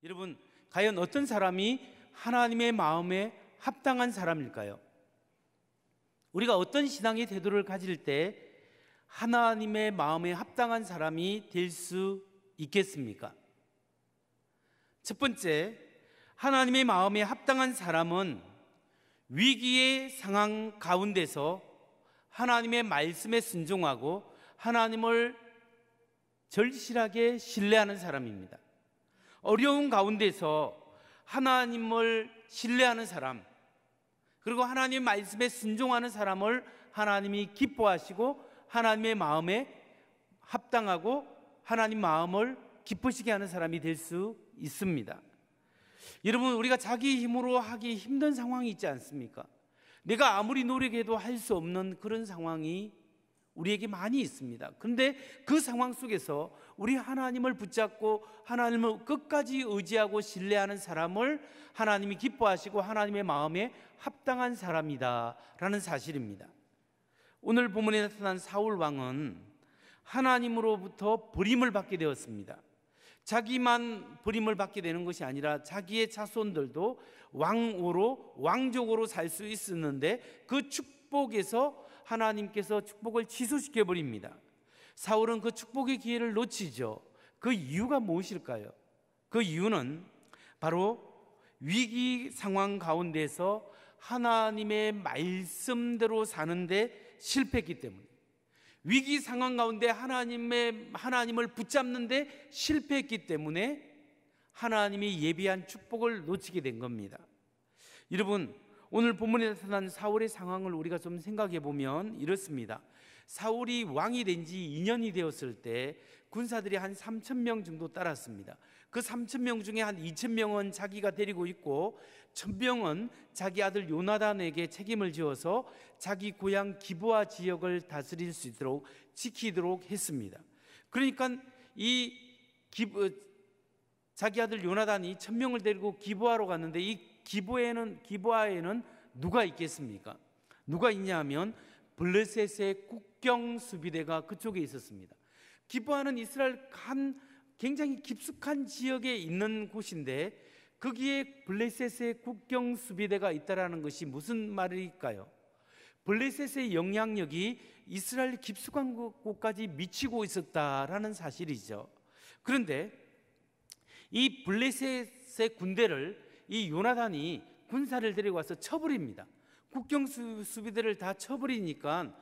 여러분, 과연 어떤 사람이 하나님의 마음에 합당한 사람일까요? 우리가 어떤 신앙의 태도를 가질 때 하나님의 마음에 합당한 사람이 될 수 있겠습니까? 첫 번째, 하나님의 마음에 합당한 사람은 위기의 상황 가운데서 하나님의 말씀에 순종하고 하나님을 절실하게 신뢰하는 사람입니다. 어려운 가운데서 하나님을 신뢰하는 사람, 그리고 하나님의 말씀에 순종하는 사람을 하나님이 기뻐하시고 하나님의 마음에 합당하고 하나님 마음을 기쁘시게 하는 사람이 될 수 있습니다. 여러분, 우리가 자기 힘으로 하기 힘든 상황이 있지 않습니까? 내가 아무리 노력해도 할 수 없는 그런 상황이 우리에게 많이 있습니다. 그런데 그 상황 속에서 우리 하나님을 붙잡고 하나님을 끝까지 의지하고 신뢰하는 사람을 하나님이 기뻐하시고 하나님의 마음에 합당한 사람이다라는 사실입니다. 오늘 본문에 나타난 사울 왕은 하나님으로부터 버림을 받게 되었습니다. 자기만 버림을 받게 되는 것이 아니라 자기의 자손들도 왕으로 왕족으로 살 수 있었는데 그 축복에서 하나님께서 축복을 취소시켜 버립니다. 사울은 그 축복의 기회를 놓치죠. 그 이유가 무엇일까요? 그 이유는 바로 위기 상황 가운데서 하나님의 말씀대로 사는데 실패했기 때문에, 위기 상황 가운데 하나님을 붙잡는데 실패했기 때문에 하나님이 예비한 축복을 놓치게 된 겁니다. 여러분, 오늘 본문에 나타난 사울의 상황을 우리가 좀 생각해 보면 이렇습니다. 사울이 왕이 된 지 2년이 되었을 때 군사들이 한 3,000명 정도 따랐습니다. 그 3,000명 중에 한 2,000명은 자기가 데리고 있고 1,000명은 자기 아들 요나단에게 책임을 지어서 자기 고향 기브아 지역을 다스릴 수 있도록 지키도록 했습니다. 그러니까 자기 아들 요나단이 1,000명을 데리고 기브아로 갔는데 이 기브아에는 누가 있겠습니까? 누가 있냐면 블레셋의 국경 수비대가 그쪽에 있었습니다. 기브아는 이스라엘 굉장히 깊숙한 지역에 있는 곳인데 거기에 블레셋의 국경 수비대가 있다라는 것이 무슨 말일까요? 블레셋의 영향력이 이스라엘 깊숙한 곳까지 미치고 있었다라는 사실이죠. 그런데 이 블레셋의 군대를 이 요나단이 군사를 데리고 와서 쳐버립니다. 국경 수비대를 다 쳐버리니까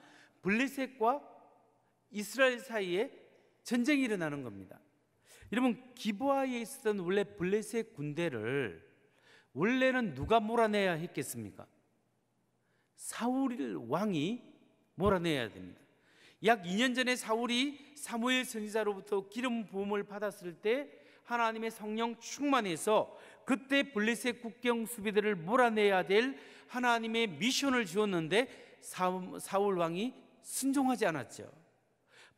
블레셋과 이스라엘 사이에 전쟁이 일어나는 겁니다. 여러분, 기브아에 있었던 원래 블레셋 군대를 원래는 누가 몰아내야 했겠습니까? 사울 왕이 몰아내야 됩니다. 약 2년 전에 사울이 사무엘 선지자로부터 기름 부음을 받았을 때 하나님의 성령 충만해서 그때 블레셋 국경 수비대를 몰아내야 될 하나님의 미션을 주었는데 사울 왕이 순종하지 않았죠.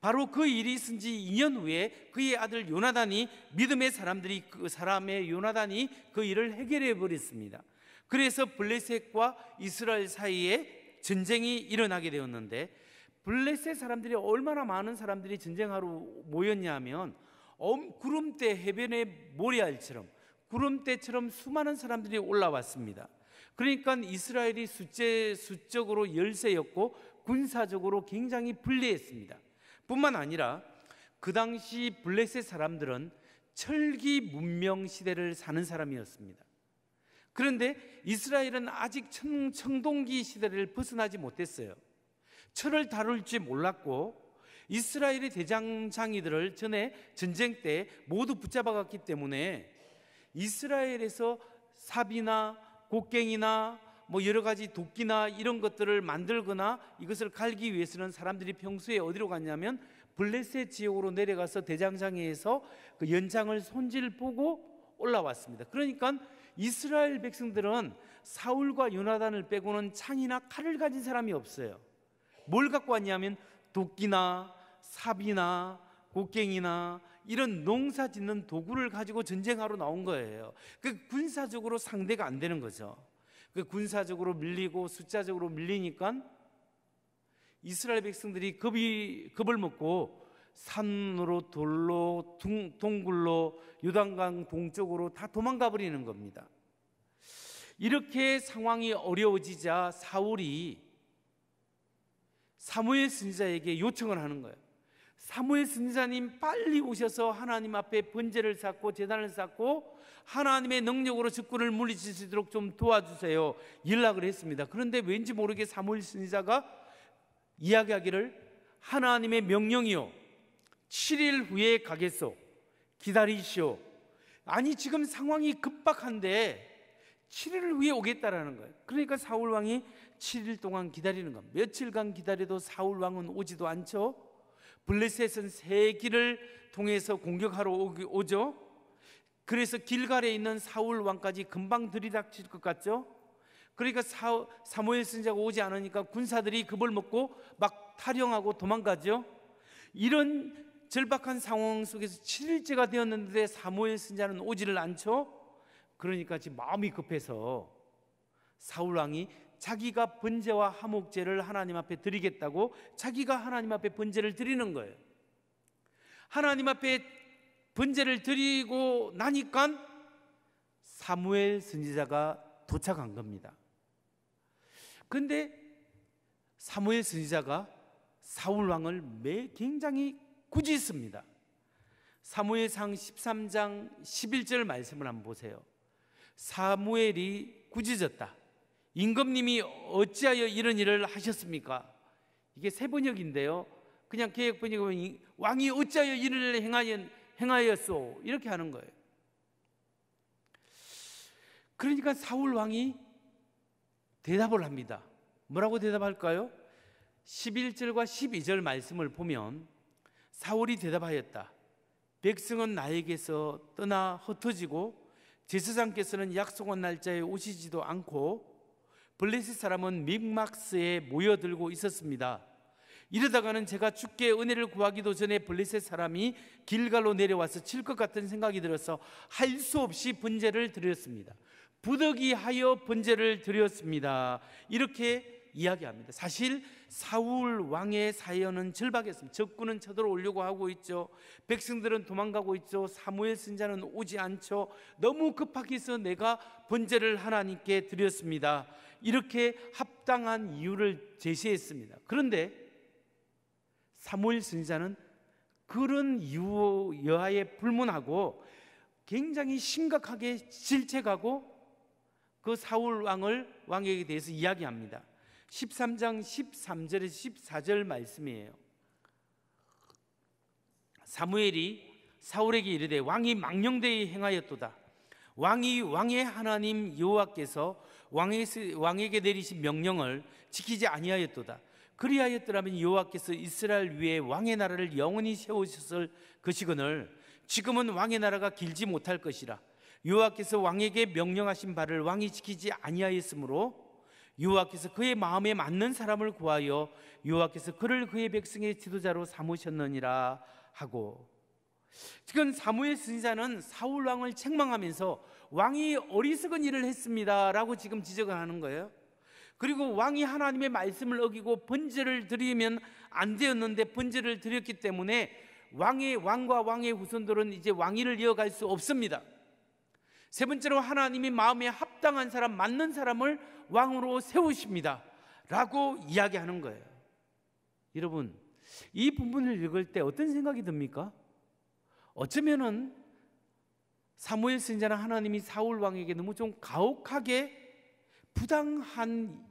바로 그 일이 있은 지 2년 후에 그의 아들 요나단이 믿음의 사람의 요나단이 그 일을 해결해 버렸습니다. 그래서 블레셋과 이스라엘 사이에 전쟁이 일어나게 되었는데, 블레셋 사람들이 얼마나 많은 사람들이 전쟁하러 모였냐면 구름대 해변의 모래알처럼, 구름대처럼 수많은 사람들이 올라왔습니다. 그러니까 이스라엘이 수적으로 열세였고 군사적으로 굉장히 불리했습니다. 뿐만 아니라 그 당시 블레셋 사람들은 철기 문명 시대를 사는 사람이었습니다. 그런데 이스라엘은 아직 청동기 시대를 벗어나지 못했어요. 철을 다룰 줄 몰랐고 이스라엘의 대장장이들을 전에 전쟁 때 모두 붙잡아갔기 때문에 이스라엘에서 삽이나 곡괭이나 여러 가지 도끼나 이런 것들을 만들거나 이것을 갈기 위해서는 사람들이 평소에 어디로 갔냐면 블레셋 지역으로 내려가서 대장장이에서 그 연장을 손질 보고 올라왔습니다. 그러니까 이스라엘 백성들은 사울과 요나단을 빼고는 창이나 칼을 가진 사람이 없어요. 뭘 갖고 왔냐면 도끼나 삽이나 곡괭이나 이런 농사 짓는 도구를 가지고 전쟁하러 나온 거예요. 그 군사적으로 상대가 안 되는 거죠. 그 군사적으로 밀리고 숫자적으로 밀리니까 이스라엘 백성들이 겁을 먹고 산으로 돌로 동굴로 요단강 동쪽으로 다 도망가 버리는 겁니다. 이렇게 상황이 어려워지자 사울이 사무엘 선지자에게 요청을 하는 거예요. 사무엘 선지자님, 빨리 오셔서 하나님 앞에 번제를 쌓고 제단을 쌓고 하나님의 능력으로 적군을 물리칠 수 있도록 좀 도와주세요, 연락을 했습니다. 그런데 왠지 모르게 사무엘 선지자가 이야기하기를 하나님의 명령이요 7일 후에 가겠소, 기다리시오. 아니, 지금 상황이 급박한데 7일 후에 오겠다라는 거예요. 그러니까 사울 왕이 7일 동안 기다리는 겁니다. 며칠간 기다려도 사울 왕은 오지도 않죠. 블레셋은 세 길을 통해서 공격하러 오죠. 그래서 길갈에 있는 사울 왕까지 금방 들이닥칠 것 같죠. 그러니까 사무엘 선지자가 오지 않으니까 군사들이 겁을 먹고 막 탈영하고 도망가죠. 이런 절박한 상황 속에서 7일째가 되었는데 사무엘 선지자는 오지를 않죠. 그러니까 지금 마음이 급해서 사울 왕이 자기가 번제와 화목제를 하나님 앞에 드리겠다고 자기가 하나님 앞에 번제를 드리는 거예요. 하나님 앞에 번제를 드리고 나니까 사무엘 선지자가 도착한 겁니다. 그런데 사무엘 선지자가 사울 왕을 굉장히 꾸짖습니다. 사무엘상 13장 11절 말씀을 한번 보세요. 사무엘이 꾸짖었다. 임금님이 어찌하여 이런 일을 하셨습니까? 이게 세번역인데요. 그냥 개역번역은 왕이 어찌하여 이런 일을 행하였소, 이렇게 하는 거예요. 그러니까 사울 왕이 대답을 합니다. 뭐라고 대답할까요? 11절과 12절 말씀을 보면 사울이 대답하였다. 백성은 나에게서 떠나 흩어지고 제사장께서는 약속한 날짜에 오시지도 않고 블레셋 사람은 믹막스에 모여들고 있었습니다. 이러다가는 제가 주께 은혜를 구하기도 전에 블레셋 사람이 길갈로 내려와서 칠 것 같은 생각이 들어서 할 수 없이 번제를 드렸습니다. 부득이하여 번제를 드렸습니다. 이렇게 이야기합니다. 사실 사울 왕의 사연은 절박했습니다. 적군은 쳐들어오려고 하고 있죠. 백성들은 도망가고 있죠. 사무엘 선지자는 오지 않죠. 너무 급하게 해서 내가 번제를 하나님께 드렸습니다. 이렇게 합당한 이유를 제시했습니다. 그런데 사무엘 선지자는 그런 이유 여하에 불문하고 굉장히 심각하게 질책하고 그 사울 왕에게 대해서 이야기합니다. 13장 13절에서 14절 말씀이에요. 사무엘이 사울에게 이르되 왕이 망령되이 행하였도다. 왕의 하나님 여호와께서 왕에게 내리신 명령을 지키지 아니하였도다. 그리하였더라면 여호와께서 이스라엘 위에 왕의 나라를 영원히 세우셨을 것이거늘 지금은 왕의 나라가 길지 못할 것이라. 여호와께서 왕에게 명령하신 바를 왕이 지키지 아니하였으므로 여호와께서 그의 마음에 맞는 사람을 구하여 여호와께서 그를 그의 백성의 지도자로 삼으셨느니라 하고, 지금 사무엘 선지자는 사울 왕을 책망하면서 왕이 어리석은 일을 했습니다라고 지금 지적을 하는 거예요. 그리고 왕이 하나님의 말씀을 어기고 번제를 드리면 안 되었는데 번제를 드렸기 때문에 왕과 왕의 후손들은 이제 왕위를 이어갈 수 없습니다. 세 번째로 하나님이 마음에 합당한 사람, 맞는 사람을 왕으로 세우십니다 라고 이야기하는 거예요. 여러분, 이 부분을 읽을 때 어떤 생각이 듭니까? 어쩌면은 사무엘 선지자는 하나님이 사울 왕에게 너무 좀 가혹하게 부당한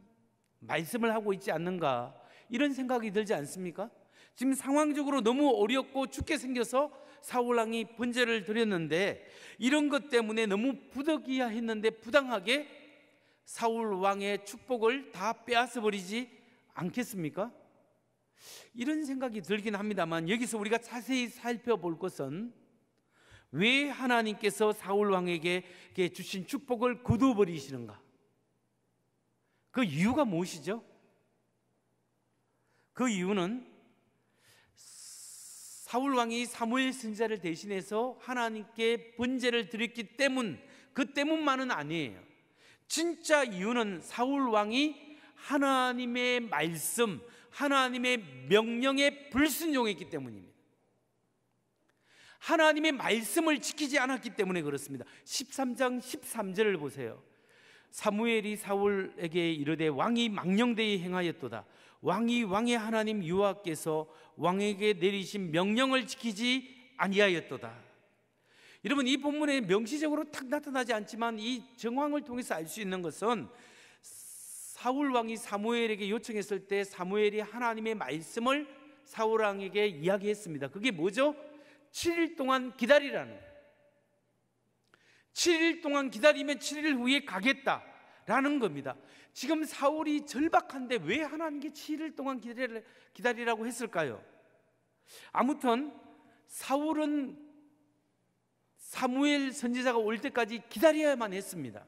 말씀을 하고 있지 않는가, 이런 생각이 들지 않습니까? 지금 상황적으로 너무 어렵고 춥게 생겨서 사울 왕이 번제를 드렸는데 이런 것 때문에 너무 부득이야 했는데 부당하게 사울 왕의 축복을 다 빼앗아 버리지 않겠습니까? 이런 생각이 들긴 합니다만 여기서 우리가 자세히 살펴볼 것은 왜 하나님께서 사울 왕에게 주신 축복을 거둬버리시는가? 그 이유가 무엇이죠? 그 이유는 사울 왕이 사무엘 선지자를 대신해서 하나님께 번제를 드렸기 때문, 그 때문만은 아니에요. 진짜 이유는 사울 왕이 하나님의 말씀, 하나님의 명령에 불순종했기 때문입니다. 하나님의 말씀을 지키지 않았기 때문에 그렇습니다. 13장 13절을 보세요. 사무엘이 사울에게 이르되 왕이 망령되이 행하였도다. 왕이 왕의 하나님 여호와께서 왕에게 내리신 명령을 지키지 아니하였도다. 여러분, 이 본문에 명시적으로 탁 나타나지 않지만 이 정황을 통해서 알 수 있는 것은 사울 왕이 사무엘에게 요청했을 때 사무엘이 하나님의 말씀을 사울 왕에게 이야기했습니다. 그게 뭐죠? 7일 동안 기다리라는 거예요. 7일 동안 기다리면 7일 후에 가겠다라는 겁니다. 지금 사울이 절박한데 왜 하나님께 7일 동안 기다리라고 했을까요? 아무튼 사울은 사무엘 선지자가 올 때까지 기다려야만 했습니다.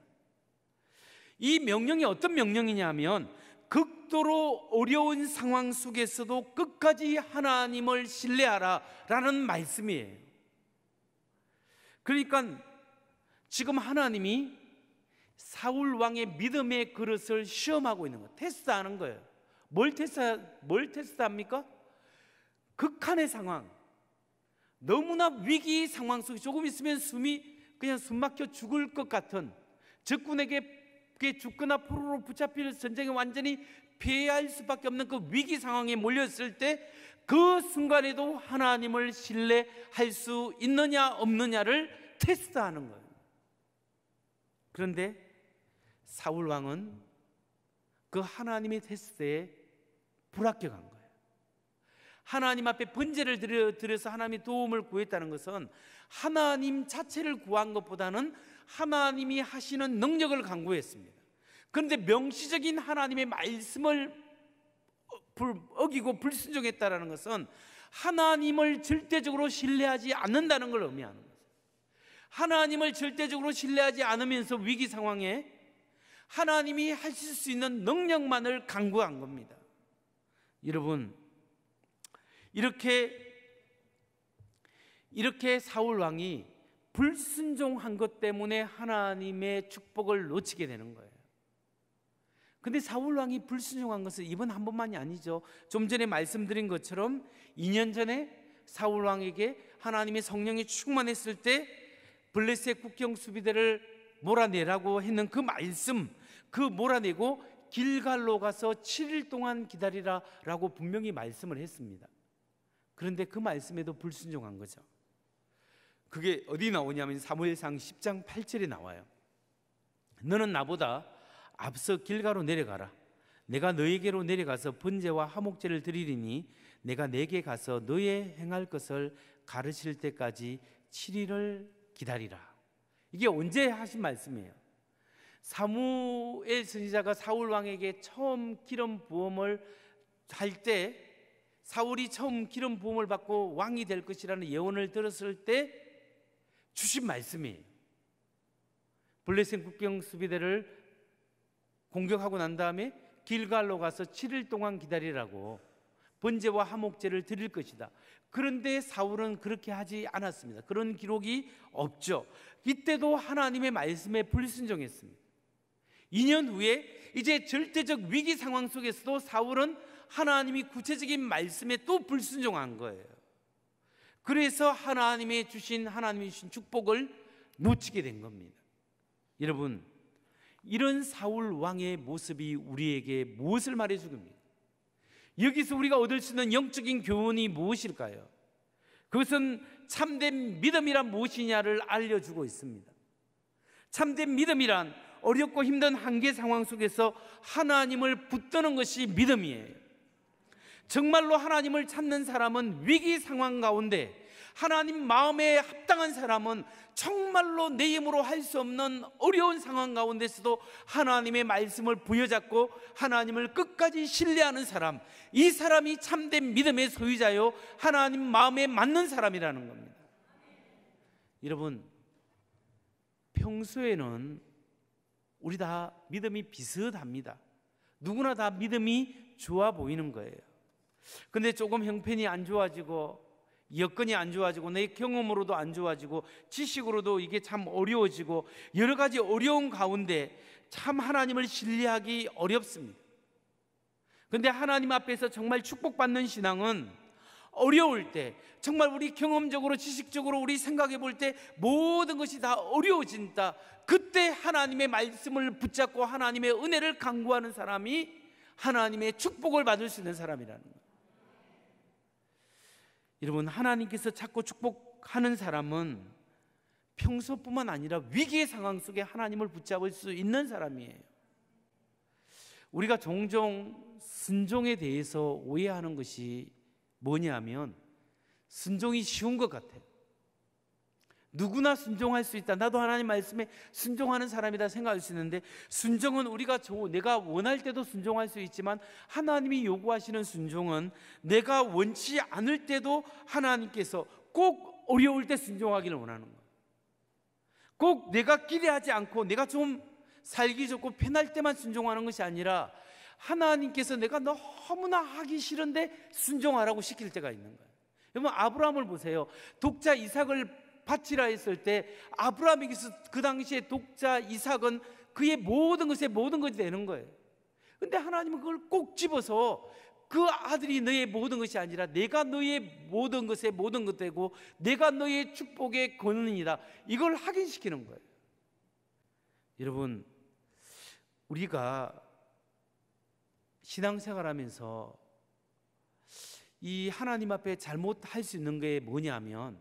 이 명령이 어떤 명령이냐면 극도로 어려운 상황 속에서도 끝까지 하나님을 신뢰하라라는 말씀이에요. 그러니까 지금 하나님이 사울 왕의 믿음의 그릇을 시험하고 있는 거예요. 테스트하는 거예요. 뭘 테스트합니까? 극한의 상황, 너무나 위기 상황 속에 조금 있으면 그냥 숨 막혀 죽을 것 같은, 적군에게 죽거나 포로로 붙잡힐 전쟁에 완전히 피해야 할 수밖에 없는 그 위기 상황에 몰렸을 때 그 순간에도 하나님을 신뢰할 수 있느냐 없느냐를 테스트하는 거예요. 그런데 사울 왕은 그 하나님의 테스트에 불합격한 거예요. 하나님 앞에 번제를 드려서 하나님의 도움을 구했다는 것은 하나님 자체를 구한 것보다는 하나님이 하시는 능력을 간구했습니다. 그런데 명시적인 하나님의 말씀을 어기고 불순종했다는 것은 하나님을 절대적으로 신뢰하지 않는다는 걸 의미하는 거죠. 하나님을 절대적으로 신뢰하지 않으면서 위기 상황에 하나님이 하실 수 있는 능력만을 간구한 겁니다. 여러분, 이렇게 사울 왕이 불순종한 것 때문에 하나님의 축복을 놓치게 되는 거예요. 근데 사울 왕이 불순종한 것은 이번 한 번만이 아니죠. 좀 전에 말씀드린 것처럼 2년 전에 사울 왕에게 하나님의 성령이 충만했을 때 블레셋 국경 수비대를 몰아내라고 했는 그 말씀, 그 몰아내고 길갈로 가서 7일 동안 기다리라라고 분명히 말씀을 했습니다. 그런데 그 말씀에도 불순종한 거죠. 그게 어디 나오냐면 사무엘상 10장 8절에 나와요. 너는 나보다 앞서 길가로 내려가라. 내가 너에게로 내려가서 번제와 화목제를 드리리니 내가 내게 가서 너의 행할 것을 가르칠 때까지 7일을 기다리라. 이게 언제 하신 말씀이에요? 사무엘 선지자가 사울 왕에게 처음 기름 부음을 할 때, 사울이 처음 기름 부음을 받고 왕이 될 것이라는 예언을 들었을 때 주신 말씀이에요. 블레셋 국경 수비대를 공격하고 난 다음에 길갈로 가서 7일 동안 기다리라고 번제와 화목제를 드릴 것이다. 그런데 사울은 그렇게 하지 않았습니다. 그런 기록이 없죠. 이때도 하나님의 말씀에 불순종했습니다. 2년 후에 이제 절대적 위기 상황 속에서도 사울은 하나님이 구체적인 말씀에 또 불순종한 거예요. 그래서 하나님이 주신 축복을 놓치게 된 겁니다. 여러분, 이런 사울 왕의 모습이 우리에게 무엇을 말해줍니까? 여기서 우리가 얻을 수 있는 영적인 교훈이 무엇일까요? 그것은 참된 믿음이란 무엇이냐를 알려주고 있습니다. 참된 믿음이란 어렵고 힘든 한계 상황 속에서 하나님을 붙드는 것이 믿음이에요. 정말로 하나님을 찾는 사람은 위기 상황 가운데, 하나님 마음에 합당한 사람은 정말로 내 힘으로 할 수 없는 어려운 상황 가운데서도 하나님의 말씀을 부여잡고 하나님을 끝까지 신뢰하는 사람, 이 사람이 참된 믿음의 소유자요, 하나님 마음에 맞는 사람이라는 겁니다. 여러분, 평소에는 우리 다 믿음이 비슷합니다. 누구나 다 믿음이 좋아 보이는 거예요. 근데 조금 형편이 안 좋아지고 여건이 안 좋아지고 내 경험으로도 안 좋아지고 지식으로도 이게 참 어려워지고 여러 가지 어려운 가운데 참 하나님을 신뢰하기 어렵습니다. 그런데 하나님 앞에서 정말 축복받는 신앙은 어려울 때, 정말 우리 경험적으로 지식적으로 우리 생각해 볼 때 모든 것이 다 어려워진다, 그때 하나님의 말씀을 붙잡고 하나님의 은혜를 간구하는 사람이 하나님의 축복을 받을 수 있는 사람이라는 거예요. 여러분, 하나님께서 자꾸 축복하는 사람은 평소뿐만 아니라 위기의 상황 속에 하나님을 붙잡을 수 있는 사람이에요. 우리가 종종 순종에 대해서 오해하는 것이 뭐냐면, 순종이 쉬운 것 같아요. 누구나 순종할 수 있다, 나도 하나님 말씀에 순종하는 사람이다 생각할 수 있는데, 순종은 우리가 내가 원할 때도 순종할 수 있지만 하나님이 요구하시는 순종은 내가 원치 않을 때도 하나님께서 꼭 어려울 때 순종하기를 원하는 거예요. 꼭 내가 기대하지 않고 내가 좀 살기 좋고 편할 때만 순종하는 것이 아니라 하나님께서 내가 너무나 하기 싫은데 순종하라고 시킬 때가 있는 거예요. 여러분, 아브라함을 보세요. 독자 이삭을 바치라 했을 때 아브라함에게서 그 당시에 독자 이삭은 그의 모든 것이 되는 거예요. 근데 하나님은 그걸 꼭 집어서 그 아들이 너의 모든 것이 아니라 내가 너의 모든 것의 모든 것 되고 내가 너의 축복의 근원이다, 이걸 확인시키는 거예요. 여러분, 우리가 신앙생활하면서 이 하나님 앞에 잘못할 수 있는 게 뭐냐면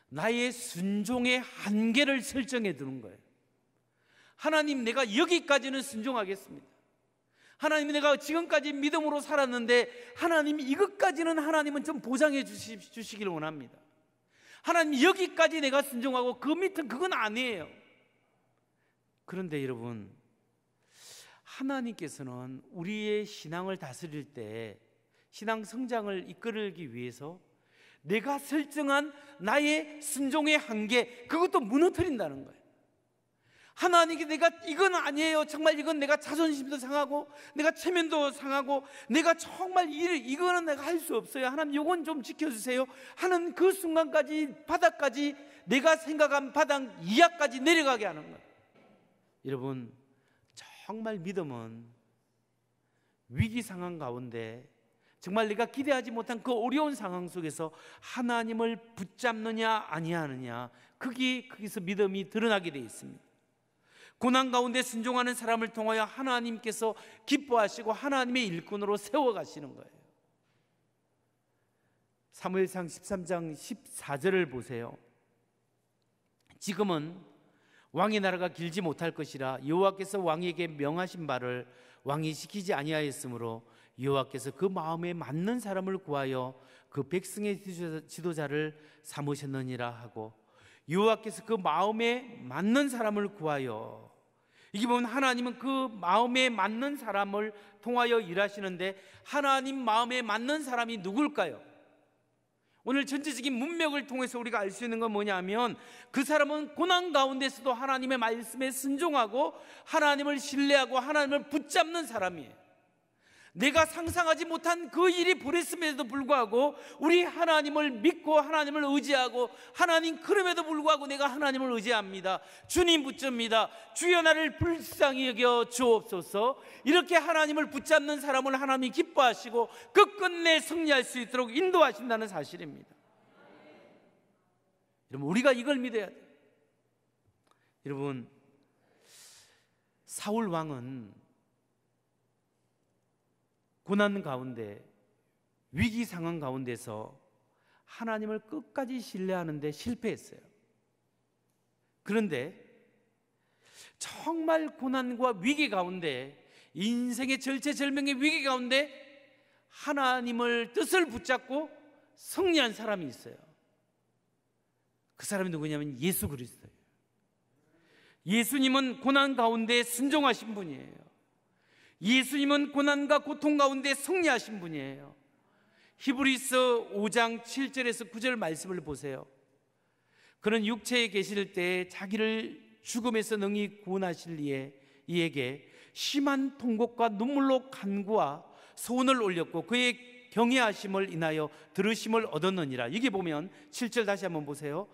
나의 순종의 한계를 설정해 두는 거예요. 하나님, 내가 여기까지는 순종하겠습니다. 하나님, 내가 지금까지 믿음으로 살았는데 하나님, 이것까지는 하나님은 좀 보장해 주시기를 원합니다. 하나님, 여기까지 내가 순종하고 그 밑은 그건 아니에요. 그런데 여러분, 하나님께서는 우리의 신앙을 다스릴 때, 신앙 성장을 이끌기 위해서 내가 설정한 나의 순종의 한계, 그것도 무너뜨린다는 거예요. 하나님께 내가 이건 아니에요, 정말 이건 내가 자존심도 상하고 내가 체면도 상하고 내가 정말 이거는 내가 할 수 없어요, 하나님 이건 좀 지켜주세요 하는 그 순간까지, 바닥까지, 내가 생각한 바닥 이하까지 내려가게 하는 거예요. 여러분, 정말 믿음은 위기 상황 가운데 정말 내가 기대하지 못한 그 어려운 상황 속에서 하나님을 붙잡느냐 아니하느냐, 거기서 믿음이 드러나게 되어 있습니다. 고난 가운데 순종하는 사람을 통하여 하나님께서 기뻐하시고 하나님의 일꾼으로 세워가시는 거예요. 사무엘상 13장 14절을 보세요. 지금은 왕의 나라가 길지 못할 것이라 여호와께서 왕에게 명하신 바를 왕이 지키지 아니하였으므로 여호와께서 그 마음에 맞는 사람을 구하여 그 백성의 지도자를 삼으셨느니라 하고, 여호와께서 그 마음에 맞는 사람을 구하여, 이게 보면 하나님은 그 마음에 맞는 사람을 통하여 일하시는데 하나님 마음에 맞는 사람이 누굴까요? 오늘 전체적인 문맥을 통해서 우리가 알 수 있는 건 뭐냐면, 그 사람은 고난 가운데서도 하나님의 말씀에 순종하고 하나님을 신뢰하고 하나님을 붙잡는 사람이에요. 내가 상상하지 못한 그 일이 벌어졌음에도 불구하고 우리 하나님을 믿고 하나님을 의지하고, 하나님 그럼에도 불구하고 내가 하나님을 의지합니다, 주님 붙잡니다, 주여 나를 불쌍히 여겨 주옵소서, 이렇게 하나님을 붙잡는 사람을 하나님이 기뻐하시고 끝끝내 승리할 수 있도록 인도하신다는 사실입니다. 여러분, 우리가 이걸 믿어야 돼요. 여러분, 사울 왕은 고난 가운데, 위기 상황 가운데서 하나님을 끝까지 신뢰하는데 실패했어요. 그런데 정말 고난과 위기 가운데, 인생의 절체절명의 위기 가운데 하나님을 뜻을 붙잡고 승리한 사람이 있어요. 그 사람이 누구냐면 예수 그리스도예요. 예수님은 고난 가운데 순종하신 분이에요. 예수님은 고난과 고통 가운데 승리하신 분이에요. 히브리서 5장 7절에서 9절 말씀을 보세요. 그는 육체에 계실 때 자기를 죽음에서 능히 구원하실 이에게 심한 통곡과 눈물로 간구와 소원을 올렸고 그의 경외하심을 인하여 들으심을 얻었느니라. 여기 보면 7절 다시 한번 보세요.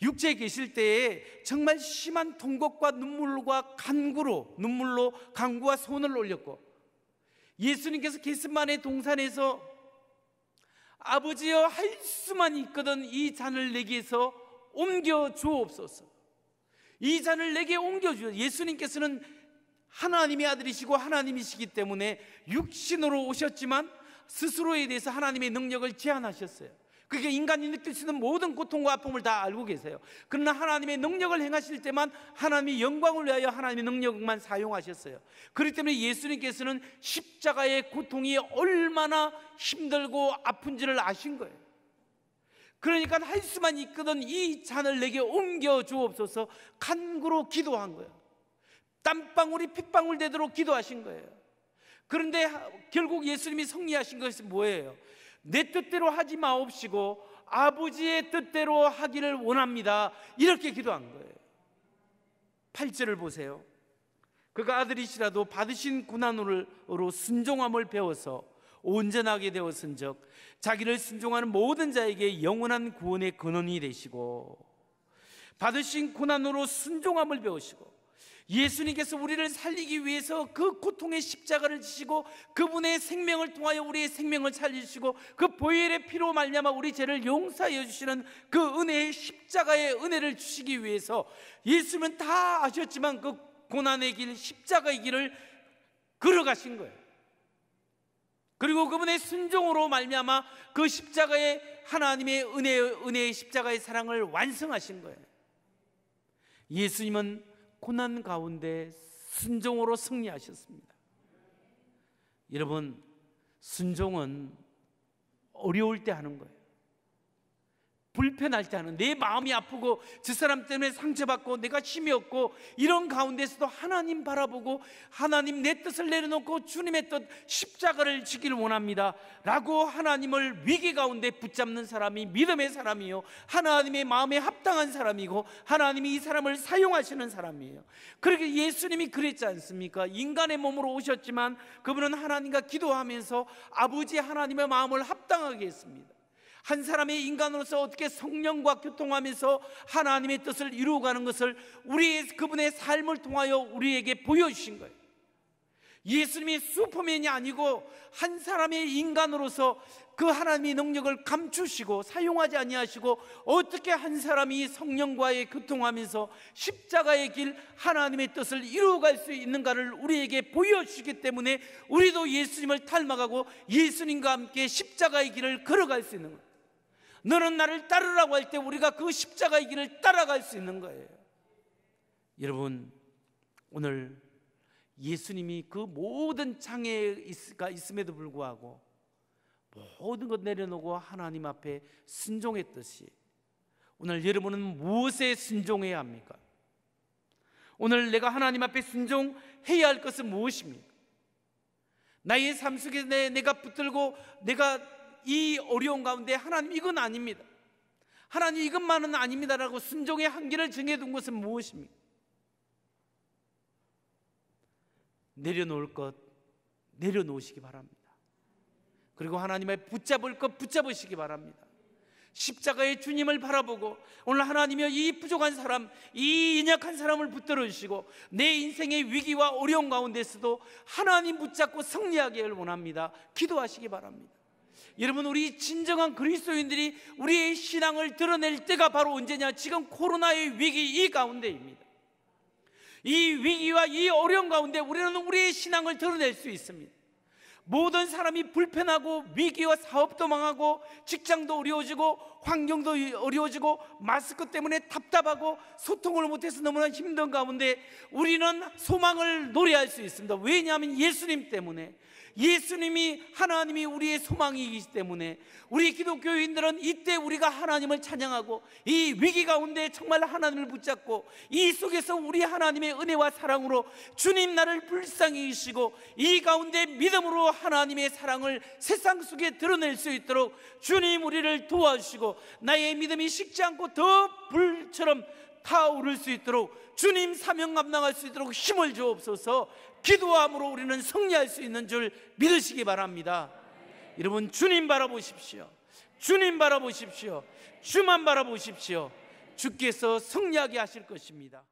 육체에 계실 때에 정말 심한 통곡과 눈물과 눈물로 간구와 소원을 올렸고, 예수님께서 겟세마네 동산에서 아버지여 할 수만 있거든 이 잔을 내게서 옮겨 주옵소서, 이 잔을 내게 옮겨 주옵소서. 예수님께서는 하나님의 아들이시고 하나님이시기 때문에 육신으로 오셨지만 스스로에 대해서 하나님의 능력을 제한하셨어요. 그게 인간이 느낄 수 있는 모든 고통과 아픔을 다 알고 계세요. 그러나 하나님의 능력을 행하실 때만 하나님의 영광을 위하여 하나님의 능력만 사용하셨어요. 그렇기 때문에 예수님께서는 십자가의 고통이 얼마나 힘들고 아픈지를 아신 거예요. 그러니까 할 수만 있거든 이 잔을 내게 옮겨 주옵소서 간구로 기도한 거예요. 땀방울이 핏방울 되도록 기도하신 거예요. 그런데 결국 예수님이 승리하신 것이 뭐예요? 내 뜻대로 하지 마옵시고 아버지의 뜻대로 하기를 원합니다, 이렇게 기도한 거예요. 8절을 보세요. 그가 아들이시라도 받으신 고난으로 순종함을 배워서 온전하게 되었은즉 자기를 순종하는 모든 자에게 영원한 구원의 근원이 되시고, 받으신 고난으로 순종함을 배우시고, 예수님께서 우리를 살리기 위해서 그 고통의 십자가를 지시고 그분의 생명을 통하여 우리의 생명을 살리시고 그 보혈의 피로 말미암아 우리 죄를 용서하여 주시는 그 은혜의 십자가의 은혜를 주시기 위해서 예수님은 다 아셨지만 그 고난의 길, 십자가의 길을 걸어가신 거예요. 그리고 그분의 순종으로 말미암아 그 십자가의 하나님의 은혜의 십자가의 사랑을 완성하신 거예요. 예수님은 고난 가운데 순종으로 승리하셨습니다. 여러분, 순종은 어려울 때 하는 거예요. 불편할 때 하는, 내 마음이 아프고 저 사람 때문에 상처받고 내가 힘이 없고 이런 가운데서도 하나님 바라보고 하나님 내 뜻을 내려놓고 주님의 뜻 십자가를 지기를 원합니다 라고 하나님을 위기 가운데 붙잡는 사람이 믿음의 사람이요, 하나님의 마음에 합당한 사람이고 하나님이 이 사람을 사용하시는 사람이에요. 그렇게 예수님이 그랬지 않습니까? 인간의 몸으로 오셨지만 그분은 하나님과 기도하면서 아버지 하나님의 마음을 합당하게 했습니다. 한 사람의 인간으로서 어떻게 성령과 교통하면서 하나님의 뜻을 이루어가는 것을 그분의 삶을 통하여 우리에게 보여주신 거예요. 예수님이 슈퍼맨이 아니고 한 사람의 인간으로서 그 하나님의 능력을 감추시고 사용하지 아니하시고 어떻게 한 사람이 성령과의 교통하면서 십자가의 길, 하나님의 뜻을 이루어갈 수 있는가를 우리에게 보여주시기 때문에 우리도 예수님을 닮아가고 예수님과 함께 십자가의 길을 걸어갈 수 있는 거예요. 너는 나를 따르라고 할 때 우리가 그 십자가의 길을 따라갈 수 있는 거예요. 여러분, 오늘 예수님이 그 모든 장애가 있음에도 불구하고 모든 것 내려놓고 하나님 앞에 순종했듯이 오늘 여러분은 무엇에 순종해야 합니까? 오늘 내가 하나님 앞에 순종해야 할 것은 무엇입니까? 나의 삶 속에 내가 붙들고 내가 이 어려운 가운데 하나님 이건 아닙니다, 하나님 이것만은 아닙니다라고 순종의 한계를 정해둔 것은 무엇입니까? 내려놓을 것 내려놓으시기 바랍니다. 그리고 하나님의 붙잡을 것 붙잡으시기 바랍니다. 십자가의 주님을 바라보고 오늘 하나님이여 이 부족한 사람, 이 연약한 사람을 붙들어 주시고 내 인생의 위기와 어려운 가운데서도 하나님 붙잡고 승리하기를 원합니다. 기도하시기 바랍니다. 여러분, 우리 진정한 그리스도인들이 우리의 신앙을 드러낼 때가 바로 언제냐? 지금 코로나의 위기 이 가운데입니다. 이 위기와 이 어려움 가운데 우리는 우리의 신앙을 드러낼 수 있습니다. 모든 사람이 불편하고 위기와 사업도 망하고 직장도 어려워지고 환경도 어려워지고 마스크 때문에 답답하고 소통을 못해서 너무나 힘든 가운데 우리는 소망을 노래할 수 있습니다. 왜냐하면 예수님 때문에, 예수님이 하나님이 우리의 소망이기 때문에 우리 기독교인들은 이때 우리가 하나님을 찬양하고 이 위기 가운데 정말 하나님을 붙잡고 이 속에서 우리 하나님의 은혜와 사랑으로 주님 나를 불쌍히 여기시고 이 가운데 믿음으로 하나님의 사랑을 세상 속에 드러낼 수 있도록 주님 우리를 도와주시고 나의 믿음이 식지 않고 더 불처럼 타오를 수 있도록 주님 사명 감당할 수 있도록 힘을 주옵소서. 기도함으로 우리는 승리할 수 있는 줄 믿으시기 바랍니다. 여러분, 주님 바라보십시오. 주님 바라보십시오. 주만 바라보십시오. 주께서 승리하게 하실 것입니다.